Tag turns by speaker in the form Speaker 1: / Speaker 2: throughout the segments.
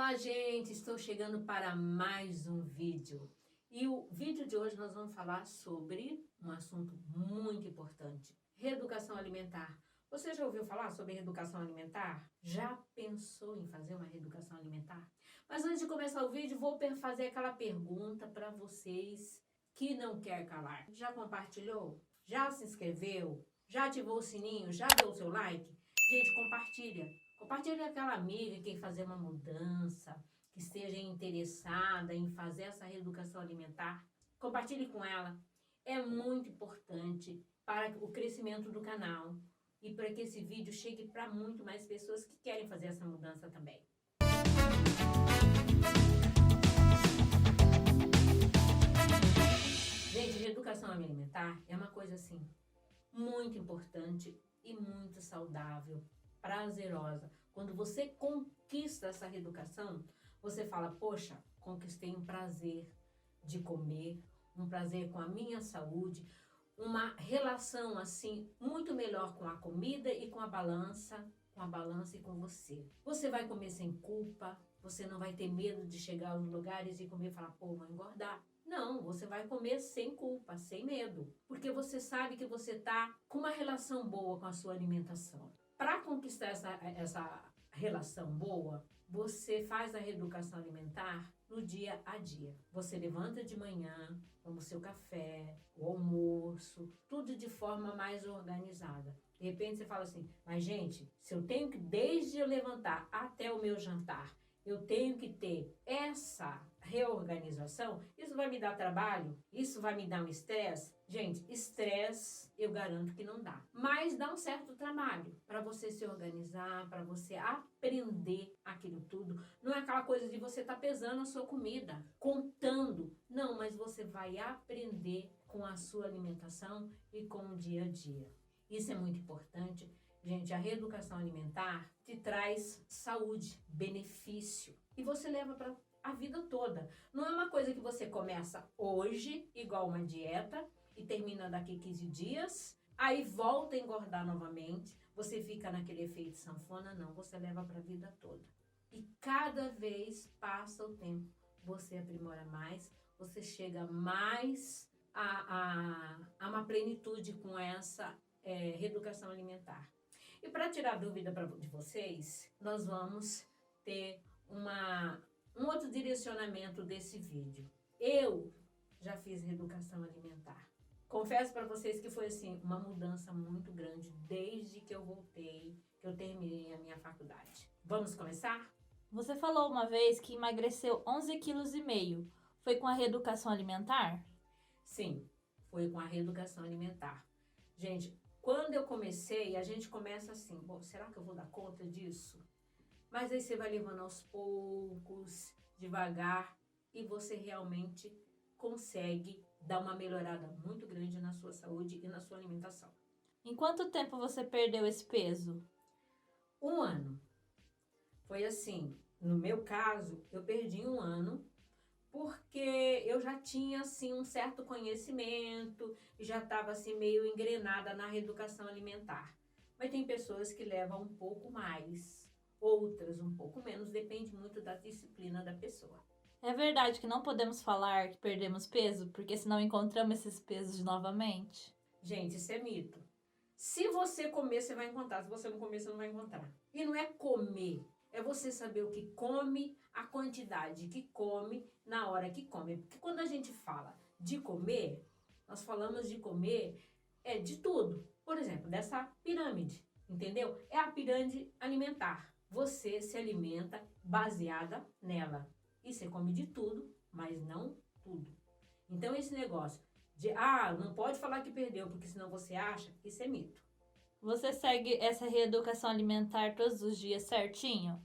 Speaker 1: Olá, gente! Estou chegando para mais um vídeo. E o vídeo de hoje nós vamos falar sobre um assunto muito importante: reeducação alimentar. Você já ouviu falar sobre reeducação alimentar? Já pensou em fazer uma reeducação alimentar? Mas antes de começar o vídeo, vou fazer aquela pergunta para vocês que não quer calar. Já compartilhou? Já se inscreveu? Já ativou o sininho? Já deu o seu like? Gente, compartilha. Compartilha aquela amiga que quer fazer uma mudança, que esteja interessada em fazer essa reeducação alimentar. Compartilhe com ela. É muito importante para o crescimento do canal e para que esse vídeo chegue para muito mais pessoas que querem fazer essa mudança também. Gente, reeducação alimentar é uma coisa assim muito importante e muito saudável, prazerosa. Quando você conquista essa reeducação, você fala: poxa, conquistei um prazer de comer, um prazer com a minha saúde, uma relação assim muito melhor com a comida e com a balança e com você. Você vai comer sem culpa, você não vai ter medo de chegar aos lugares e comer e falar: pô, vou engordar. Não, você vai comer sem culpa, sem medo, porque você sabe que você está com uma relação boa com a sua alimentação. Para conquistar essa relação boa, você faz a reeducação alimentar no dia a dia. Você levanta de manhã, toma o seu café, o almoço, tudo de forma mais organizada. De repente você fala assim: mas gente, se eu tenho que, desde eu levantar até o meu jantar, eu tenho que ter essa reorganização, isso vai me dar trabalho? Isso vai me dar um estresse? Gente, estresse eu garanto que não dá. Mas dá um certo trabalho para você se organizar, para você aprender aquilo tudo. Não é aquela coisa de você estar pesando a sua comida, contando. Não, mas você vai aprender com a sua alimentação e com o dia a dia. Isso é muito importante. Gente, a reeducação alimentar te traz saúde, benefício, e você leva para a vida toda. Não é uma coisa que você começa hoje, igual uma dieta, e termina daqui 15 dias, aí volta a engordar novamente, você fica naquele efeito sanfona. Não, você leva para a vida toda. E cada vez passa o tempo, você aprimora mais, você chega mais a uma plenitude com essa reeducação alimentar. E para tirar dúvida de vocês, nós vamos ter um outro direcionamento desse vídeo. Eu já fiz reeducação alimentar. Confesso para vocês que foi assim uma mudança muito grande desde que eu voltei, que eu terminei a minha faculdade. Vamos começar?
Speaker 2: Você falou uma vez que emagreceu 11,5 kg. Foi com a reeducação alimentar?
Speaker 1: Sim, foi com a reeducação alimentar. Gente, quando eu comecei, a gente começa assim: bom, será que eu vou dar conta disso? Mas aí você vai levando aos poucos, devagar, e você realmente consegue dar uma melhorada muito grande na sua saúde e na sua alimentação.
Speaker 2: Em quanto tempo você perdeu esse peso?
Speaker 1: 1 ano. Foi assim, no meu caso, eu perdi 1 ano, porque eu já tinha assim um certo conhecimento e já estava assim meio engrenada na reeducação alimentar. Mas tem pessoas que levam um pouco mais, outras um pouco menos, depende muito da disciplina da pessoa.
Speaker 2: É verdade que não podemos falar que perdemos peso, porque senão encontramos esses pesos novamente?
Speaker 1: Gente, isso é mito. Se você comer, você vai encontrar. Se você não comer, você não vai encontrar. E não é comer. É você saber o que come, a quantidade que come, na hora que come. Porque quando a gente fala de comer, nós falamos de comer de tudo. Por exemplo, dessa pirâmide, entendeu? É a pirâmide alimentar. Você se alimenta baseada nela. E você come de tudo, mas não tudo. Então esse negócio de, não pode falar que perdeu, porque senão você acha, isso é mito.
Speaker 2: Você segue essa reeducação alimentar todos os dias certinho?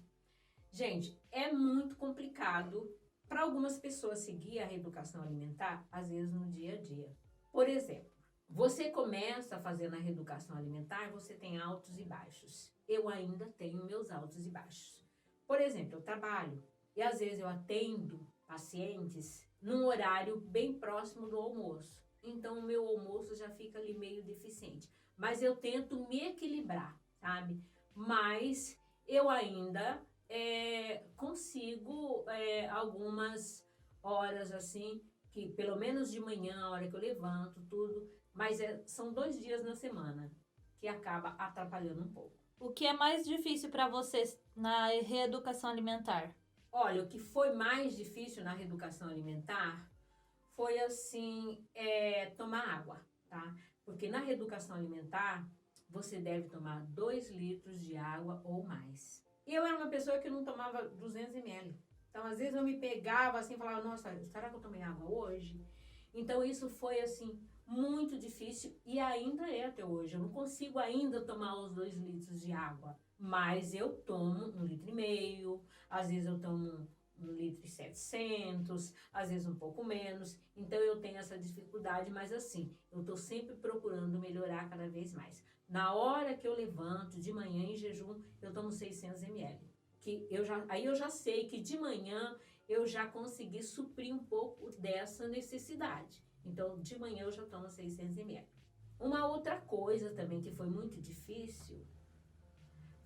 Speaker 1: Gente, é muito complicado para algumas pessoas seguir a reeducação alimentar, às vezes no dia a dia. Por exemplo, você começa fazendo a reeducação alimentar, você tem altos e baixos. Eu ainda tenho meus altos e baixos. Por exemplo, eu trabalho e às vezes eu atendo pacientes num horário bem próximo do almoço. Então o meu almoço já fica ali meio deficiente. Mas eu tento me equilibrar, sabe? Mas eu ainda consigo algumas horas assim, que pelo menos de manhã, a hora que eu levanto, tudo, mas são 2 dias na semana que acaba atrapalhando um pouco.
Speaker 2: O que é mais difícil para vocês na reeducação alimentar?
Speaker 1: Olha, o que foi mais difícil na reeducação alimentar foi assim, tomar água, tá? Porque na reeducação alimentar, você deve tomar 2 litros de água ou mais. E eu era uma pessoa que não tomava 200 ml. Então, às vezes eu me pegava assim e falava, nossa, será que eu tomei água hoje? Então, isso foi assim, muito difícil e ainda é até hoje. Eu não consigo ainda tomar os 2 litros de água, mas eu tomo 1,5 litro, às vezes eu tomo 1,7 litro, às vezes um pouco menos. Então eu tenho essa dificuldade, mas assim, eu tô sempre procurando melhorar cada vez mais. Na hora que eu levanto, de manhã em jejum, eu tomo 600 ml. Aí eu já sei que de manhã eu já consegui suprir um pouco dessa necessidade. Então, de manhã eu já tomo 600 ml. Uma outra coisa também que foi muito difícil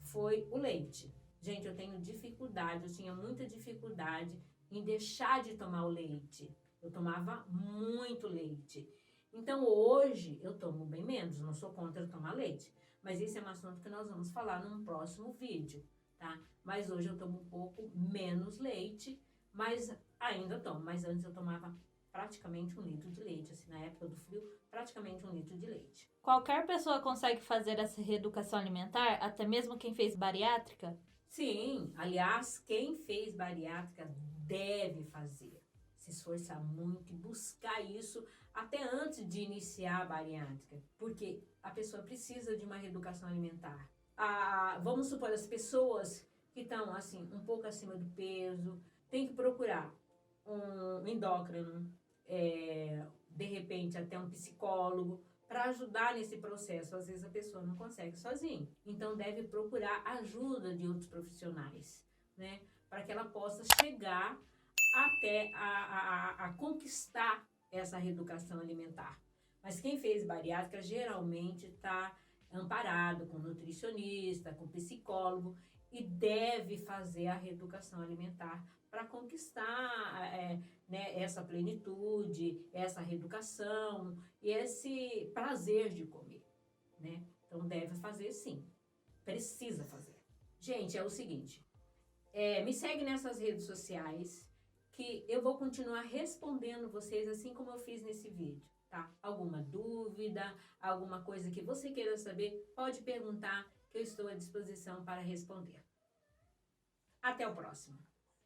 Speaker 1: foi o leite. Gente, eu tenho dificuldade, eu tinha muita dificuldade em deixar de tomar o leite. Eu tomava muito leite. Então, hoje, eu tomo bem menos, não sou contra tomar leite. Mas esse é um assunto que nós vamos falar num próximo vídeo, tá? Mas hoje eu tomo um pouco menos leite, mas ainda tomo. Mas antes eu tomava praticamente 1 litro de leite, assim, na época do frio, praticamente 1 litro de leite.
Speaker 2: Qualquer pessoa consegue fazer essa reeducação alimentar, até mesmo quem fez bariátrica?
Speaker 1: Sim, aliás, quem fez bariátrica deve fazer. Se esforçar muito e buscar isso até antes de iniciar a bariátrica, porque a pessoa precisa de uma reeducação alimentar. Vamos supor, as pessoas que estão assim, um pouco acima do peso, tem que procurar um endócrino, de repente até um psicólogo, para ajudar nesse processo. Às vezes a pessoa não consegue sozinha. Então deve procurar ajuda de outros profissionais, né? Para que ela possa chegar até a conquistar essa reeducação alimentar. Mas quem fez bariátrica geralmente está amparado com nutricionista, com psicólogo e deve fazer a reeducação alimentar para conquistar né, essa plenitude, essa reeducação e esse prazer de comer, né? Então deve fazer sim, precisa fazer. Gente, é o seguinte, me segue nessas redes sociais que eu vou continuar respondendo vocês assim como eu fiz nesse vídeo, tá? Alguma dúvida, alguma coisa que você queira saber, pode perguntar que eu estou à disposição para responder. Até o próximo!